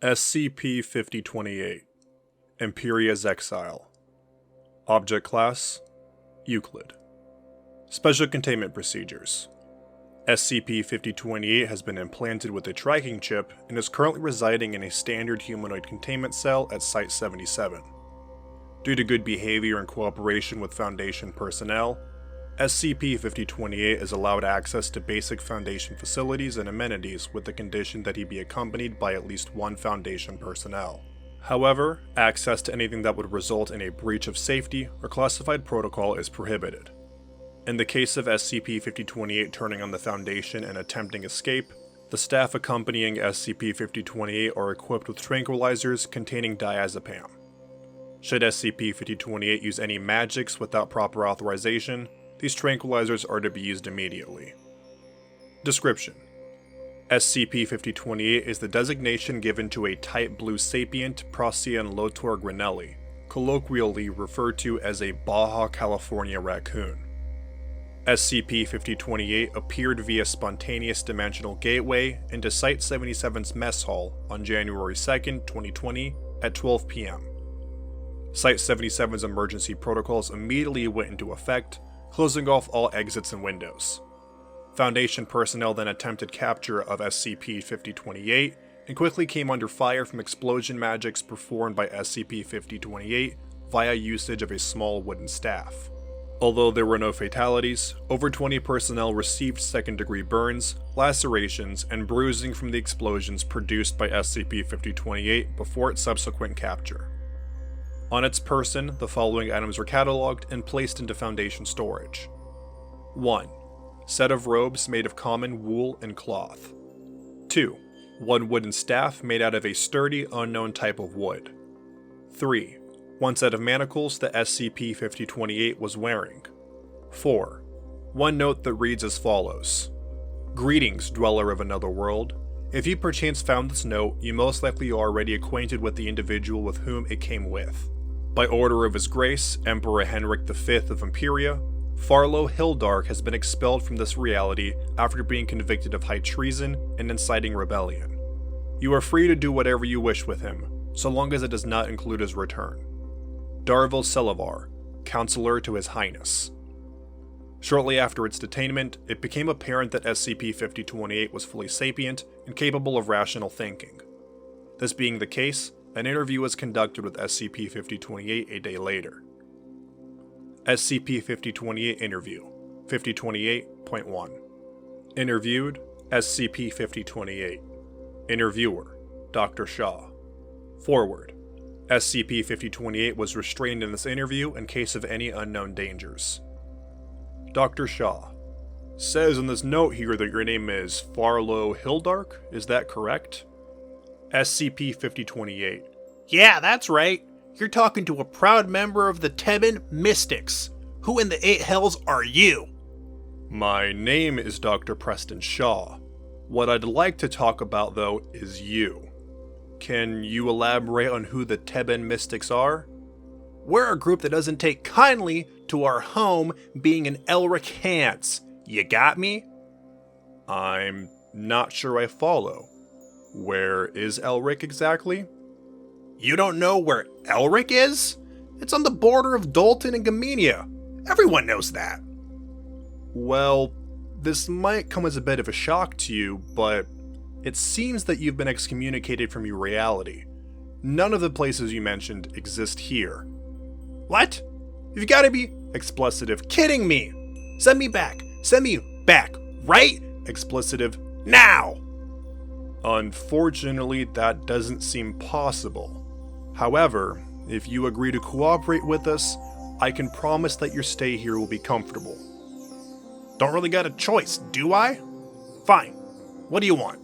SCP-5028 Empria's Exile. Object Class Euclid. Special Containment Procedures. SCP-5028 has been implanted with a tracking chip and is currently residing in a standard humanoid containment cell at Site-77. Due to good behavior and cooperation with Foundation personnel, SCP-5028 is allowed access to basic Foundation facilities and amenities with the condition that he be accompanied by at least one Foundation personnel. However, access to anything that would result in a breach of safety or classified protocol is prohibited. In the case of SCP-5028 turning on the Foundation and attempting escape, the staff accompanying SCP-5028 are equipped with tranquilizers containing diazepam. Should SCP-5028 use any magics without proper authorization, these tranquilizers are to be used immediately. Description: SCP-5028 is the designation given to a Type Blue sapient Procyon lotor grinelli, colloquially referred to as a Baja California raccoon. SCP-5028 appeared via spontaneous dimensional gateway into Site-77's mess hall on January 2, 2020 at 12 p.m. Site-77's emergency protocols immediately went into effect, closing off all exits and windows. Foundation personnel then attempted capture of SCP-5028 and quickly came under fire from explosion magics performed by SCP-5028 via usage of a small wooden staff. Although there were no fatalities, over 20 personnel received second-degree burns, lacerations, and bruising from the explosions produced by SCP-5028 before its subsequent capture. On its person, the following items were cataloged and placed into Foundation storage. 1. Set of robes made of common wool and cloth. 2. One wooden staff made out of a sturdy, unknown type of wood. 3. One set of manacles that SCP-5028 was wearing. 4. One note that reads as follows: "Greetings, dweller of another world. If you perchance found this note, you most likely are already acquainted with the individual with whom it came with. By order of His Grace, Emperor Henrik V of Empria, Farlow Hildark has been expelled from this reality after being convicted of high treason and inciting rebellion. You are free to do whatever you wish with him, so long as it does not include his return. Darvil Selavar, Counselor to His Highness." Shortly after its detainment, it became apparent that SCP-5028 was fully sapient and capable of rational thinking. This being the case, an interview was conducted with SCP-5028 a day later. SCP-5028 Interview 5028.1 Interviewed SCP-5028. Interviewer Dr. Shaw. Forward: SCP-5028 was restrained in this interview in case of any unknown dangers. Dr. Shaw: Says in this note here that your name is Farlow Hildark, is that correct? SCP-5028: Yeah, that's right. You're talking to a proud member of the Tebben Mystics. Who in the eight hells are you? My name is Dr. Preston Shaw. What I'd like to talk about, though, is you. Can you elaborate on who the Tebben Mystics are? We're a group that doesn't take kindly to our home being in Elric hands. You got me? I'm not sure I follow. Where is Elric exactly? You don't know where Elric is? It's on the border of Dalton and Gamenia. Everyone knows that. Well, this might come as a bit of a shock to you, but it seems that you've been excommunicated from your reality. None of the places you mentioned exist here. What? You've got to be explicitive kidding me. Send me back. Send me back. Right? Explicitive now. Unfortunately, that doesn't seem possible. However, if you agree to cooperate with us, I can promise that your stay here will be comfortable. Don't really got a choice, do I? Fine. What do you want?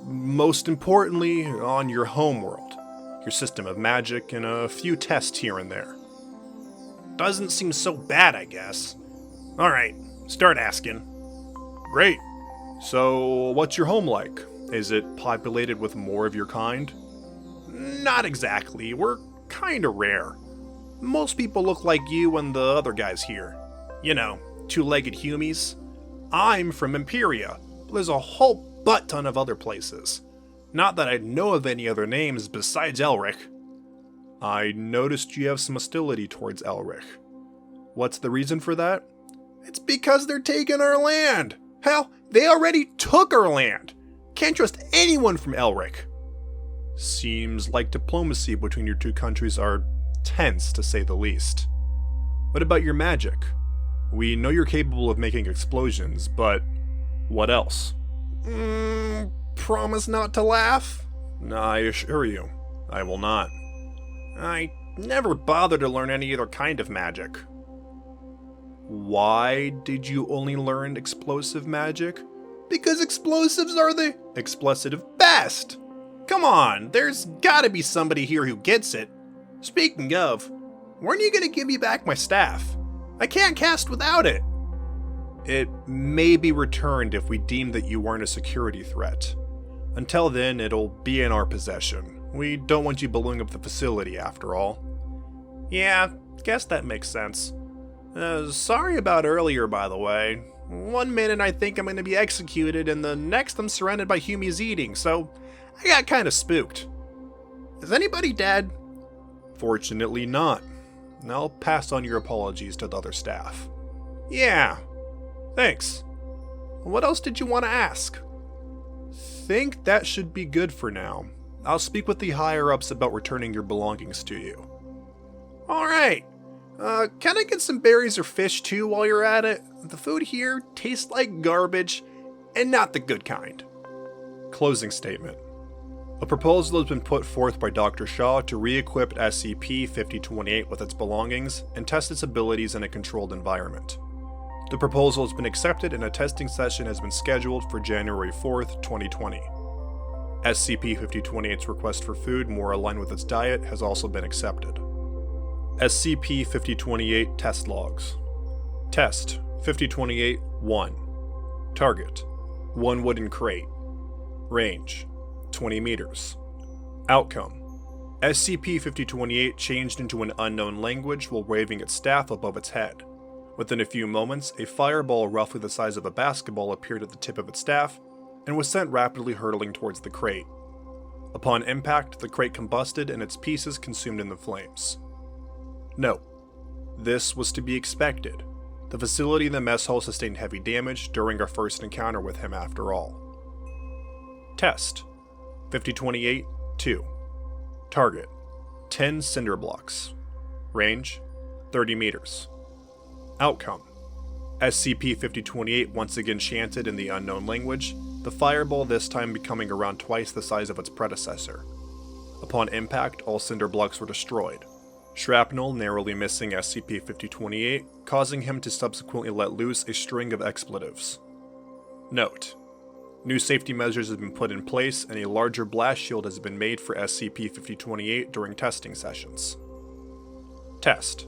Most importantly, on your homeworld, your system of magic, and a few tests here and there. Doesn't seem so bad, I guess. Alright, start asking. Great. So, what's your home like? Is it populated with more of your kind? Not exactly. We're kinda rare. Most people look like you and the other guys here. You know, two-legged humies. I'm from Empria, but there's a whole butt ton of other places. Not that I know of any other names besides Elric. I noticed you have some hostility towards Elric. What's the reason for that? It's because they're taking our land. Hell, they already took our land. Can't trust anyone from Elric. Seems like diplomacy between your two countries are tense, to say the least. What about your magic? We know you're capable of making explosions, but what else? Promise not to laugh? I assure you, I will not. I never bothered to learn any other kind of magic. Why did you only learn explosive magic? Because explosives are the exploitative best. Come on, there's gotta be somebody here who gets it. Speaking of, when are you gonna give me back my staff? I can't cast without it. It may be returned if we deem that you weren't a security threat. Until then, it'll be in our possession. We don't want you blowing up the facility after all. Yeah, guess that makes sense. Sorry about earlier, by the way. One minute I think I'm gonna be executed, and the next I'm surrounded by Humies eating, so I got kinda spooked. Is anybody dead? Fortunately not. I'll pass on your apologies to the other staff. Yeah, thanks. What else did you want to ask? Think that should be good for now. I'll speak with the higher-ups about returning your belongings to you. Alright. Can I get some berries or fish too while you're at it? The food here tastes like garbage, and not the good kind. Closing statement. A proposal has been put forth by Dr. Shaw to re-equip SCP-5028 with its belongings and test its abilities in a controlled environment. The proposal has been accepted and a testing session has been scheduled for January 4th, 2020. SCP-5028's request for food more aligned with its diet has also been accepted. SCP-5028 Test Logs. Test 5028-1. Target: 1 wooden crate. Range: 20 meters. Outcome: SCP-5028 changed into an unknown language while waving its staff above its head. Within a few moments, a fireball roughly the size of a basketball appeared at the tip of its staff and was sent rapidly hurtling towards the crate. Upon impact, the crate combusted and its pieces consumed in the flames. Note: this was to be expected. The facility and the mess hall sustained heavy damage during our first encounter with him after all. Test 5028-2. Target: 10 cinder blocks. Range: 30 meters. Outcome: SCP-5028 once again chanted in the unknown language, the fireball this time becoming around twice the size of its predecessor. Upon impact, all cinder blocks were destroyed. Shrapnel narrowly missing SCP-5028, causing him to subsequently let loose a string of expletives. Note: new safety measures have been put in place and a larger blast shield has been made for SCP-5028 during testing sessions. Test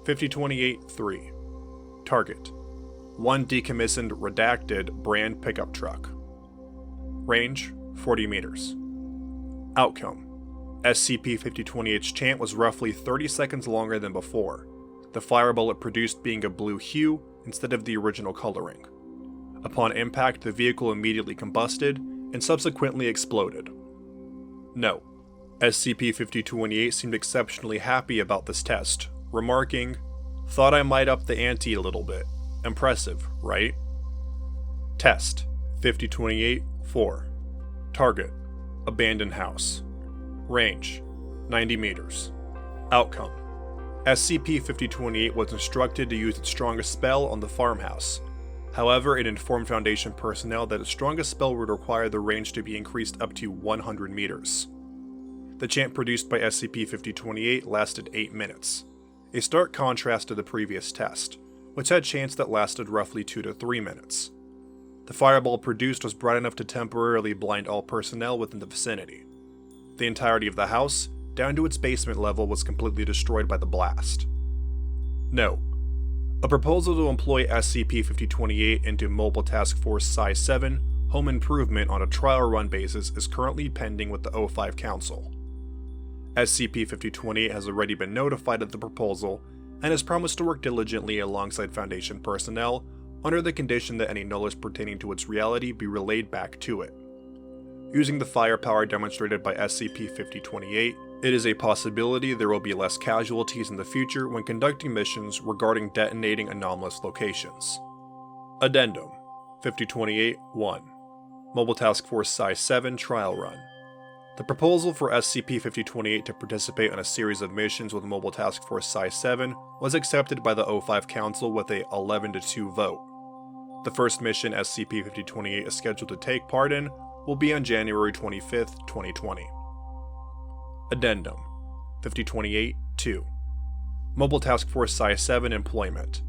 5028-3. Target: 1 decommissioned redacted brand pickup truck. Range: 40 meters. Outcome: SCP-5028's chant was roughly 30 seconds longer than before, the fireball it produced being a blue hue instead of the original coloring. Upon impact, the vehicle immediately combusted and subsequently exploded. Note: SCP-5028 seemed exceptionally happy about this test, remarking, "Thought I might up the ante a little bit. Impressive, right?" Test 5028-4. Target: abandoned house. Range: 90 meters. Outcome: SCP-5028 was instructed to use its strongest spell on the farmhouse. However, it informed Foundation personnel that its strongest spell would require the range to be increased up to 100 meters. The chant produced by SCP-5028 lasted 8 minutes, a stark contrast to the previous test, which had chants that lasted roughly 2 to 3 minutes. The fireball produced was bright enough to temporarily blind all personnel within the vicinity. The entirety of the house, down to its basement level, was completely destroyed by the blast. Note: a proposal to employ SCP-5028 into Mobile Task Force Psi-7 Home Improvement on a trial run basis is currently pending with the O5 Council. SCP-5028 has already been notified of the proposal and has promised to work diligently alongside Foundation personnel under the condition that any knowledge pertaining to its reality be relayed back to it. Using the firepower demonstrated by SCP-5028, it is a possibility there will be less casualties in the future when conducting missions regarding detonating anomalous locations. Addendum 5028-1 Mobile Task Force Psi-7 Trial Run. The proposal for SCP-5028 to participate in a series of missions with Mobile Task Force Psi-7 was accepted by the O5 Council with a 11-2 vote. The first mission SCP-5028 is scheduled to take part in will be on January 25, 2020. Addendum 5028-2 Mobile Task Force Psi-7 Employment.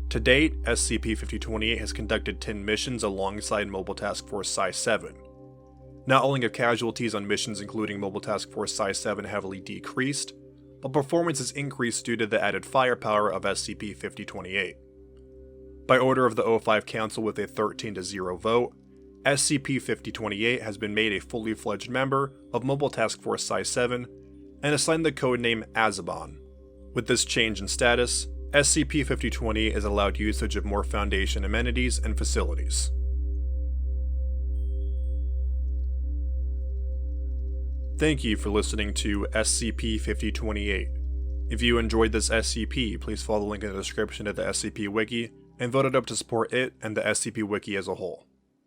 To date, SCP-5028 has conducted 10 missions alongside Mobile Task Force Psi-7. Not only have casualties on missions including Mobile Task Force Psi-7 heavily decreased, but performance has increased due to the added firepower of SCP-5028. By order of the O5 Council with a 13-0 vote, SCP-5028 has been made a fully fledged member of Mobile Task Force Psi-7 and assigned the codename Azabon. With this change in status, SCP-5028 is allowed usage of more Foundation amenities and facilities. Thank you for listening to SCP-5028. If you enjoyed this SCP, please follow the link in the description of the SCP Wiki and vote it up to support it and the SCP Wiki as a whole.